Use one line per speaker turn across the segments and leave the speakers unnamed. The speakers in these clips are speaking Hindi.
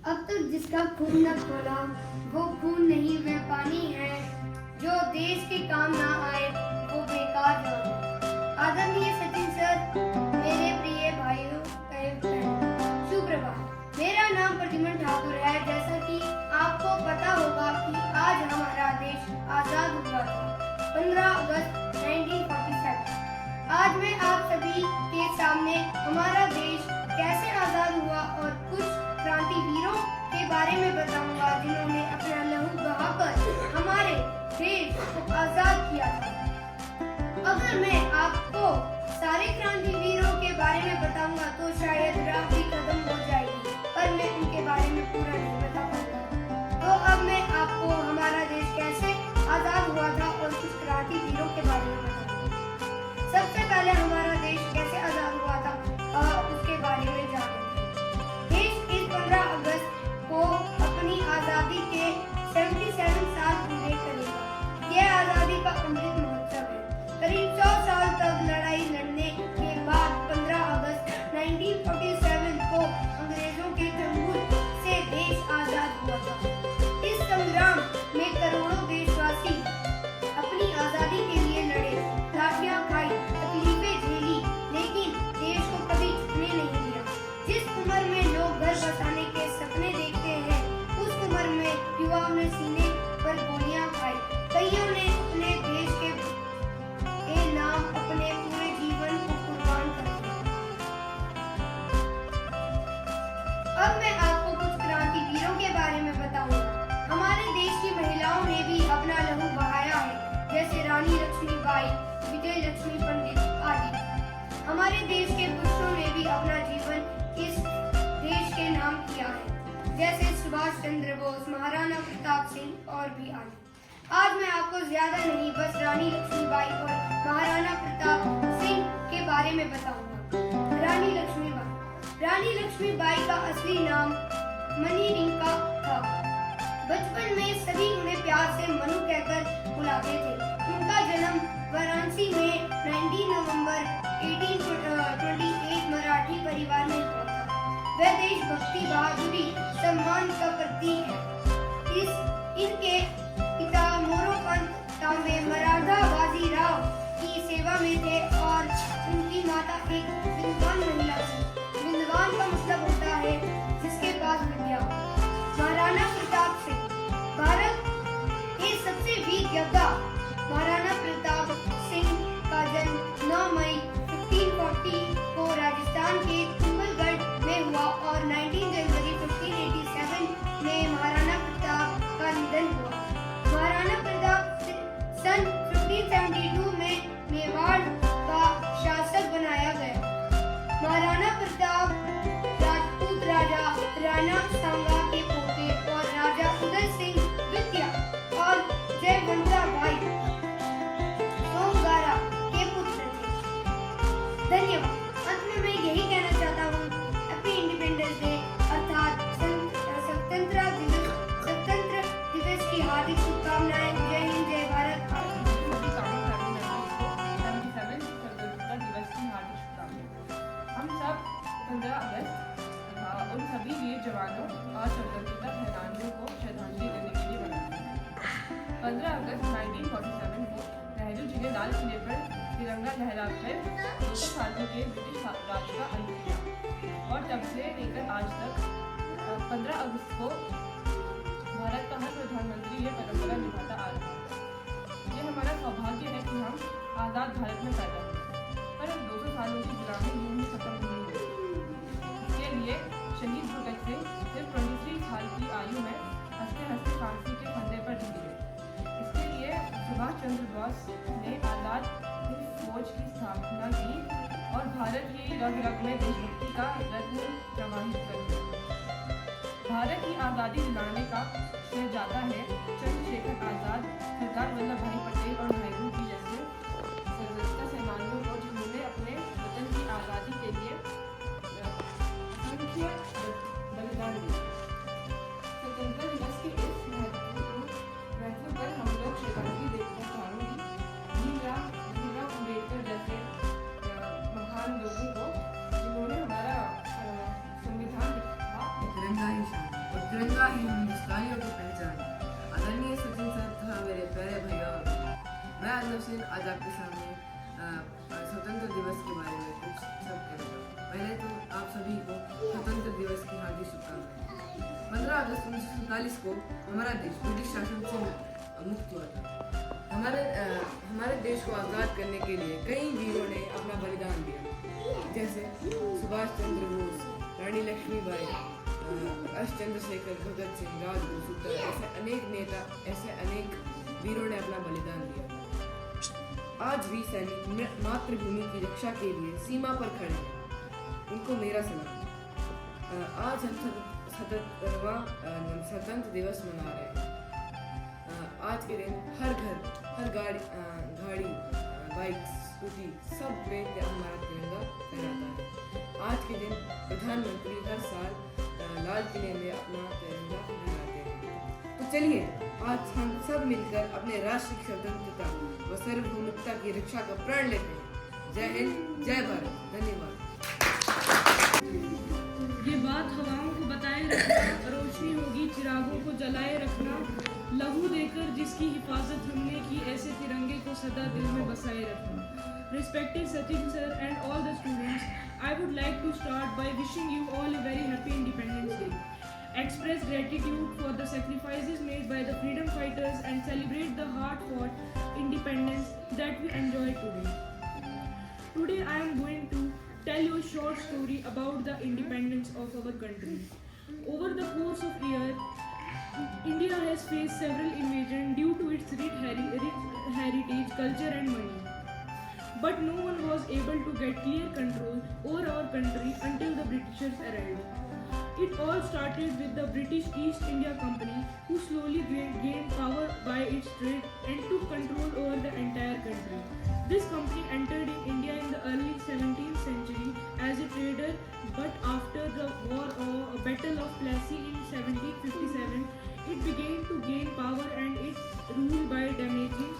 अब तक जिसका खून न खोला वो खून नहीं वह पानी है, जो देश के काम ना आए वो बेकार जान है। आदरणीय सचिन सर, मेरे प्रिय भाइयों सुप्रभात। मेरा नाम प्रद्युमन ठाकुर है। जैसा कि आपको पता होगा कि आज हमारा देश आजाद हुआ था 15 अगस्त 1947। आज मैं आप सभी के सामने हमारा देश कैसे आजाद हुआ और कुछ क्रांतिवीरों के बारे में बताऊंगा जिन्होंने अपना लहू बहाकर हमारे देश को आजाद किया था। अगर मैं आपको सारे क्रांतिवीरों के बारे में बताऊंगा तो शायद रात भी खत्म हो जाएगी, पर मैं उनके बारे में पूरा नहीं बता पाऊंगा। तो अब मैं आपको हमारा देश कैसे आजाद हुआ था और कुछ क्रांतिवीरों के बारे में बताऊंगा। सबसे पहले हमारा देश कैसे आजाद हुआ था उसके बारे में जानेंगे। देश इस 15 अगस्त को अपनी आजादी के 77 साल पूरे करेगा। यह आजादी का अमृत महोत्सव है। करीब 100 साल तक लड़ाई लड़ने के बाद 15 अगस्त 1947 को अंग्रेजों के चंगुल से देश आजाद हुआ था। इस संग्राम में करोड़ों देशवासी अपनी आजादी के लिए लड़े, लाठियां खाई, तकलीफें झेली, लेकिन देश को कभी झुकने नहीं दिया। जिस उम्र में लोग घर बसाने के सपने देखते हैं, उस उम्र में युवाओं ने सीने पर गोलियां खाई। कईयों ने अपने देश के नाम अपने पूरे जीवन को कुर्बान कर दिया। अब मैं आपको कुछ क्रांतिवीरों के बारे में बताऊंगा। हमारे देश की महिलाओं ने भी अपना लहू बहाया है, जैसे रानी लक्ष्मीबाई, विजय लक्ष्मी पंडित आदि। हमारे देश के पुरुषों ने भी अपना जीवन इस देश के नाम किया है, जैसे सुभाष चंद्र बोस, महाराणा प्रताप सिंह और भी आदि। आज मैं आपको ज्यादा नहीं, बस रानी लक्ष्मीबाई और महाराणा प्रताप सिंह के बारे में बताऊंगा। रानी लक्ष्मीबाई का असली नाम मणिरिंका था। बचपन में सभी उन्हें प्यार से मनु कहकर बुलाते थे। उनका जन्म वाराणसी में 19 नवंबर 1828 मराठी परिवार में हुआ था। वह देशभक्ति, बहादुरी, सम्मान का प्रतीक है। इनके पिता मोरोपंत तांबे मराठा बाजीराव की सेवा में थे और उनकी माता एक विद्वान महिला थी। विद्वान का मतलब होता है जिसके पास विद्या। महाराणा प्रताप सिंह, भारत के सबसे वीर योद्धा महाराणा प्रताप सिंह का जन्म 9 मई 1540 को राजस्थान के कुंभलगढ़ में हुआ और 19 जनवरी 1587 में महाराणा प्रताप का निधन हुआ। महाराणा प्रताप सन 1572 में मेवाड़ का शासक बनाया गया। महाराणा प्रताप राजपूत राजा राणा सांगा के पोते और राजा उदय सिंह द्वितीय और जयवंता भाई सोमगारा के पुत्र थे। धन्यवाद। अंत में मैं यही कहना चाहता हूँ, हैप्पी इंडिपेंडेंस डे अर्थात स्वतंत्रता दिवस की हार्दिक शुभकामनाएं। जय हिंद, जय भारत।
हम सब 15 अगस्त उन सभी वीर जवानों और स्वतंत्रता सेनानियों को श्रद्धांजलि देने के लिए मनाते हैं। 15 अगस्त 1947 को नेहरू जी ने लाल किले पर तिरंगा लहराकर 200 सालों के ब्रिटिश राज का अंत किया और तब से लेकर आज तक 15 अगस्त को भारत का हर प्रधानमंत्री ये परंपरा निभाता आ रहा है। ये हमारा सौभाग्य है कि हम आज़ाद भारत में पैदा हुए, पर अब 200 सालों की गुलामी यूं ही खत्म नहीं हुई। इसके लिए शहीद भगत सिंह सिर्फ 23 साल की आयु में हंसते हंसते फांसी के फंदे पर ढल गए। इसके लिए सुभाष चंद्र बोस ने आज़ाद हिंद फौज की स्थापना की और भारत की रग रग में देशभक्ति का रत्न प्रवाहित कर दिया। भारत की आज़ादी दिलाने का श्रेय जाता है चंद्रशेखर आज़ाद, सरदार वल्लभ भाई पटेल और नेहरू जी जैसे स्वतंत्रता सेनानियों को, जिन्होंने अपने वतन की आज़ादी के लिए असंख्य बलिदान दिए। स्वतंत्रता दिवस के इस महत्व पर हम लोग श्रद्धांजलि देना चाहूँगी भीमराव अम्बेडकर जैसे महान लोगों को, जिन्होंने हमारा संविधान लिखा।
तिरंगा ही हिंदुस्तानियों की पहचान है। आदरणीय सचिन सर तथा मेरे प्यारे भैया और मैं अदनव सिंह आज आपके सामने स्वतंत्र दिवस के बारे में कुछ सब कहना चाहूँगा। पहले तो आप सभी को स्वतंत्र दिवस की हार्दिक शुभकामनाएं। 15 अगस्त 1947 को हमारा देश ब्रिटिश शासन से मुक्त हुआ था। हमारे देश को आज़ाद करने के लिए कई वीरों ने अपना बलिदान दिया, जैसे सुभाष चंद्र बोस, रानी लक्ष्मीबाई, एस चंद्रशेखर, भगत सिंह, राजगुरु, सुखदेव, ऐसे अनेक नेता, ऐसे अनेक वीरों ने अपना बलिदान दिया। आज भी सैनिक मातृभूमि की रक्षा के लिए सीमा पर खड़े हैं, उनको मेरा सलाम। आज हम 77वां स्वतंत्र दिवस मना रहे हैं। आज के दिन हर घर, हर गाड़ी, बाइक, स्कूटी सब पे हमारा तिरंगा फहराता है। आज के दिन प्रधानमंत्री हर साल लाल किले में अपना तिरंगा फहराते हैं। तो चलिए आज हम सब मिलकर अपने राष्ट्र की स्वतंत्रता व सार्वभौमिकता की रक्षा का प्रण लेते हैं। जय हिंद, जय भारत, धन्यवाद।
ये बात हवाओं को बताए रखना, रोशनी होगी चिरागों को जलाए रखना, लहू देकर जिसकी हिफाजत हमने की, ऐसे तिरंगे को सदा दिल में बसाए रखना। Respected Sachin sir and all the students, I would like to start by wishing you all a very happy Independence Day. Express gratitude for the sacrifices made by the freedom fighters and celebrate the hard-fought independence that we enjoy today. Today I am going to tell you a short story about the independence of our country. Over the course of year, India has faced several invasions due to its rich heritage, culture and money. But no one was able to get clear control over our country until the Britishers arrived. It all started with the British East India Company, who slowly gained power by its trade and took control over the entire country. This company entered in India in the early 17th century as a trader, but after the Battle of Plassey in 1757, it began to gain power and it ruled by damaging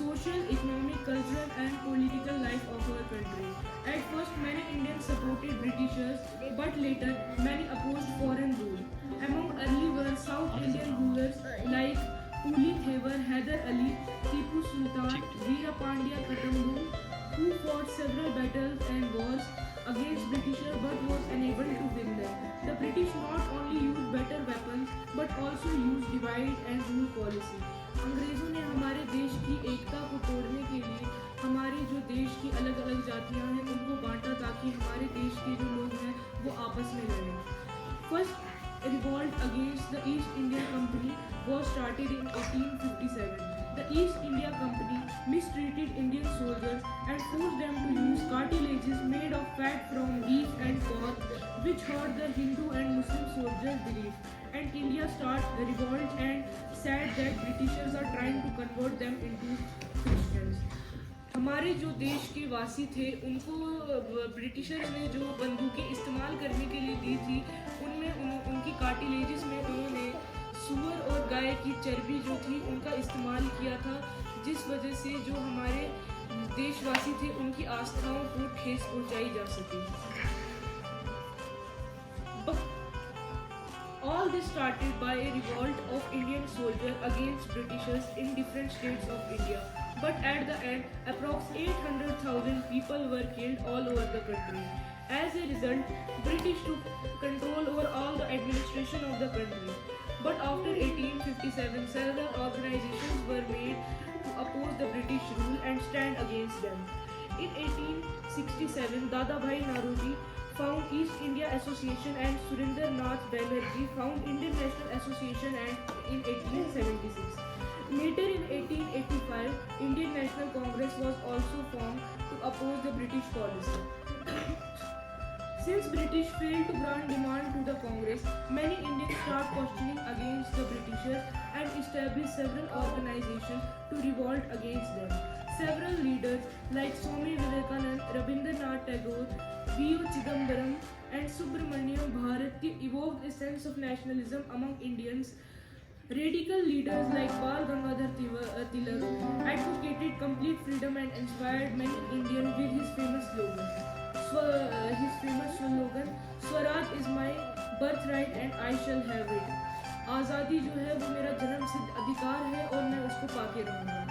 social, economic, cultural and political life of our country. At first, many Indians supported Britishers, but later many opposed foreign rule. Among early were South Indian rulers like Puli Thevar, Hyder Ali, Tipu Sultan, Veerapandya Katambur, who fought several battles and wars against Britishers but was unable to win them. The British not only used better weapons but also used divide and rule policy. अंग्रेज़ों ने हमारे देश की एकता को तोड़ने के लिए हमारे जो देश की अलग अलग जातियां हैं उनको बांटा ताकि हमारे देश के जो लोग हैं वो आपस में लड़ें। First revolt against the East India Company was started in 1857. The East India Company mistreated Indian soldiers and forced them to use cartilages made of fat from beef and pork, which hurt the Hindu and Muslim soldiers' belief. And India started the revolt and said that Britishers are trying to convert them into Christians. हमारे जो देश के वासी थे उनको ब्रिटिशर्स ने जो बंदूकें इस्तेमाल करने के लिए दी थी उनमें उनकी कार्टिलेजेस में उन्होंने सूअर और गाय की चर्बी जो थी उनका इस्तेमाल किया था, जिस वजह से जो हमारे देशवासी थे उनकी आस्थाओं को ठेस पहुंचाई जा सके। All this started by a revolt of Indian soldiers against Britishers in different states of India. But at the end, approx 800,000 people were killed all over the country. As a result, British took control over all the administration of the country. But after 1857, several organizations were made to oppose the British rule and stand against them. In 1867, Dadabhai Naoroji found East India Association and Surinder Nath Banerjee found Indian National Association and in 1876. Later in 1885, Indian National Congress was also formed to oppose the British policy. Since British failed to grant demand to the Congress, many Indians started questioning against the Britishers and established several organizations to revolt against them. Several leaders like Swami Vivekananda, Rabindranath Tagore, V.O. Chidambaram and Subramaniam Bharati evoked a sense of nationalism among Indians. Radical leaders like Bal Gangadhar Tilak advocated complete freedom and inspired many Indians with his famous slogan, Swaraj is my birth right and I shall have it. आज़ादी जो है वो मेरा जन्मसिद्ध अधिकार है और मैं उसको पाके रहूँगा।